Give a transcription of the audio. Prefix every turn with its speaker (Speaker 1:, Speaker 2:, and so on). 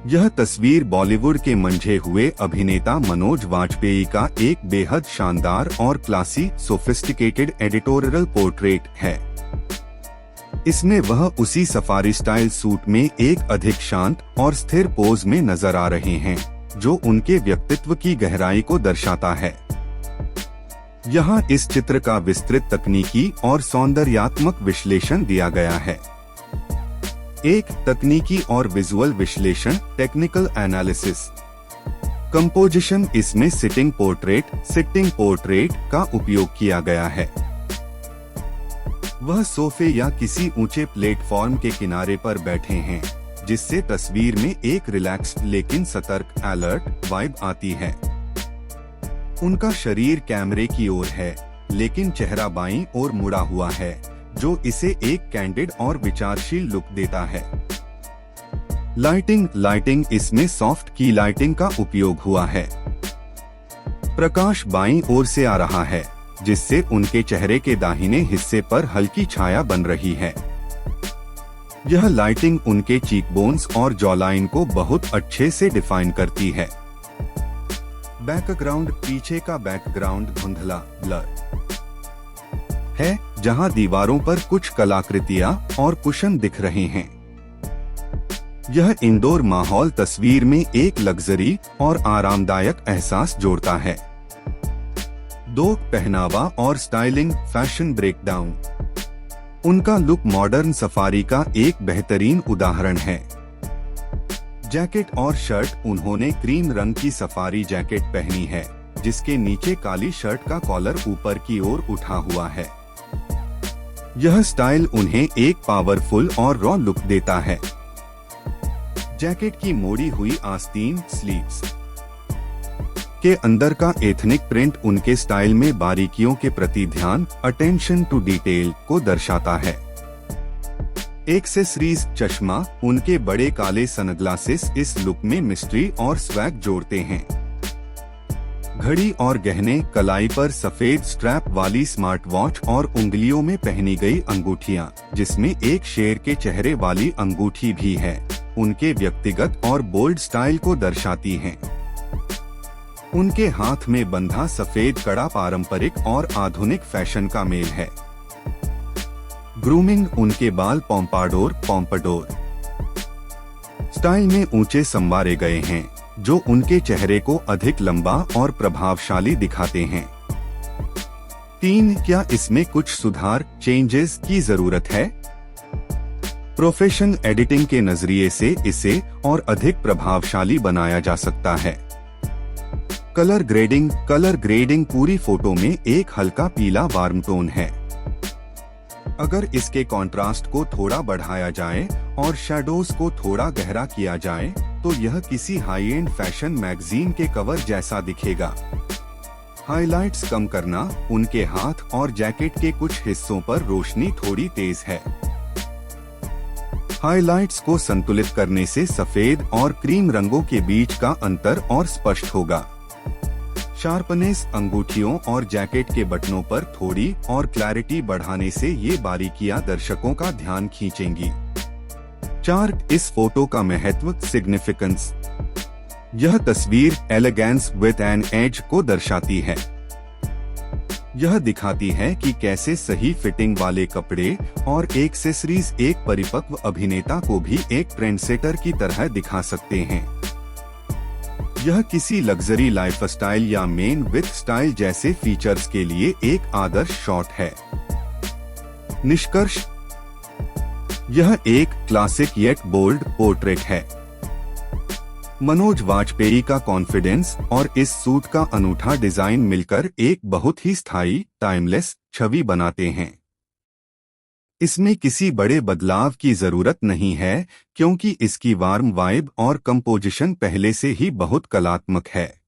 Speaker 1: यह तस्वीर बॉलीवुड के मंझे हुए अभिनेता मनोज वाजपेयी का एक बेहद शानदार और क्लासी सोफिस्टिकेटेड एडिटोरियल पोर्ट्रेट है। इसमें वह उसी सफारी स्टाइल सूट में एक अधिक शांत और स्थिर पोज में नजर आ रहे हैं, जो उनके व्यक्तित्व की गहराई को दर्शाता है। यहाँ इस चित्र का विस्तृत तकनीकी और सौंदर्यात्मक विश्लेषण दिया गया है। एक तकनीकी और विजुअल विश्लेषण, टेक्निकल एनालिसिस। कंपोजिशन, इसमें सिटिंग पोर्ट्रेट का उपयोग किया गया है। वह सोफे या किसी ऊंचे प्लेटफॉर्म के किनारे पर बैठे हैं, जिससे तस्वीर में एक रिलैक्स्ड लेकिन सतर्क अलर्ट वाइब आती है। उनका शरीर कैमरे की ओर है, लेकिन चेहरा बाईं ओर मुड़ा हुआ है, जो इसे एक कैंडिड और विचारशील लुक देता है। लाइटिंग, इसमें सॉफ्ट की लाइटिंग का उपयोग हुआ है। प्रकाश बाईं ओर से आ रहा है, जिससे उनके चेहरे के दाहिने हिस्से पर हल्की छाया बन रही है। यह लाइटिंग उनके चीकबोन्स और जॉलाइन को बहुत अच्छे से डिफाइन करती है। बैकग्राउंड, पीछे का बैकग्राउंड धुंधला ब्लर है, जहां दीवारों पर कुछ कलाकृतियां और कुशन दिख रहे हैं। यह इंडोर माहौल तस्वीर में एक लग्जरी और आरामदायक एहसास जोड़ता है। दो, पहनावा और स्टाइलिंग, फैशन ब्रेकडाउन। उनका लुक मॉडर्न सफारी का एक बेहतरीन उदाहरण है। जैकेट और शर्ट, उन्होंने क्रीम रंग की सफारी जैकेट पहनी है, जिसके नीचे काली शर्ट का कॉलर ऊपर की ओर उठा हुआ है। यह स्टाइल उन्हें एक पावरफुल और रॉ लुक देता है। जैकेट की मोड़ी हुई आस्तीन, स्लीव्स के अंदर का एथनिक प्रिंट उनके स्टाइल में बारीकियों के प्रति ध्यान, अटेंशन टू डिटेल को दर्शाता है। एक्सेसरीज, चश्मा, उनके बड़े काले सनग्लासेस इस लुक में मिस्ट्री और स्वैग जोड़ते हैं। घड़ी और गहने, कलाई पर सफेद स्ट्रैप वाली स्मार्ट वॉच और उंगलियों में पहनी गई अंगूठियां, जिसमें एक शेर के चेहरे वाली अंगूठी भी है, उनके व्यक्तिगत और बोल्ड स्टाइल को दर्शाती हैं। उनके हाथ में बंधा सफेद कड़ा पारंपरिक और आधुनिक फैशन का मेल है। ग्रूमिंग, उनके बाल पोम्पाडोर स्टाइल में ऊंचे संवारे गए हैं, जो उनके चेहरे को अधिक लंबा और प्रभावशाली दिखाते हैं। 3, क्या इसमें कुछ सुधार, चेंजेस की जरूरत है? प्रोफेशनल एडिटिंग के नजरिए से इसे और अधिक प्रभावशाली बनाया जा सकता है। कलर ग्रेडिंग पूरी फोटो में एक हल्का पीला वार्म टोन है। अगर इसके कंट्रास्ट को थोड़ा बढ़ाया जाए और शैडोज को थोड़ा गहरा किया जाए, तो यह किसी हाई एंड फैशन मैगजीन के कवर जैसा दिखेगा। हाइलाइट्स कम करना, उनके हाथ और जैकेट के कुछ हिस्सों पर रोशनी थोड़ी तेज है। हाइलाइट्स को संतुलित करने से सफेद और क्रीम रंगों के बीच का अंतर और स्पष्ट होगा। शार्पनेस, अंगूठियों और जैकेट के बटनों पर थोड़ी और क्लैरिटी बढ़ाने से ये बारीकियां दर्शकों का ध्यान खींचेंगी। 4, इस फोटो का महत्व, सिग्निफिकेंस। यह तस्वीर एलिगेंस विद एन एज को दर्शाती है। यह दिखाती है कि कैसे सही फिटिंग वाले कपड़े और एक्सेसरीज एक परिपक्व अभिनेता को भी एक ट्रेंडसेटर की तरह दिखा सकते हैं। यह किसी लग्जरी लाइफस्टाइल या मेन विथ स्टाइल जैसे फीचर्स के लिए एक आदर्श शॉट है। निष्कर्ष, यह एक क्लासिक येट बोल्ड पोर्ट्रेट है। मनोज वाजपेयी का कॉन्फिडेंस और इस सूट का अनूठा डिजाइन मिलकर एक बहुत ही स्थायी, टाइमलेस छवि बनाते हैं। इसमें किसी बड़े बदलाव की जरूरत नहीं है, क्योंकि इसकी वार्म वाइब और कंपोजिशन पहले से ही बहुत कलात्मक है।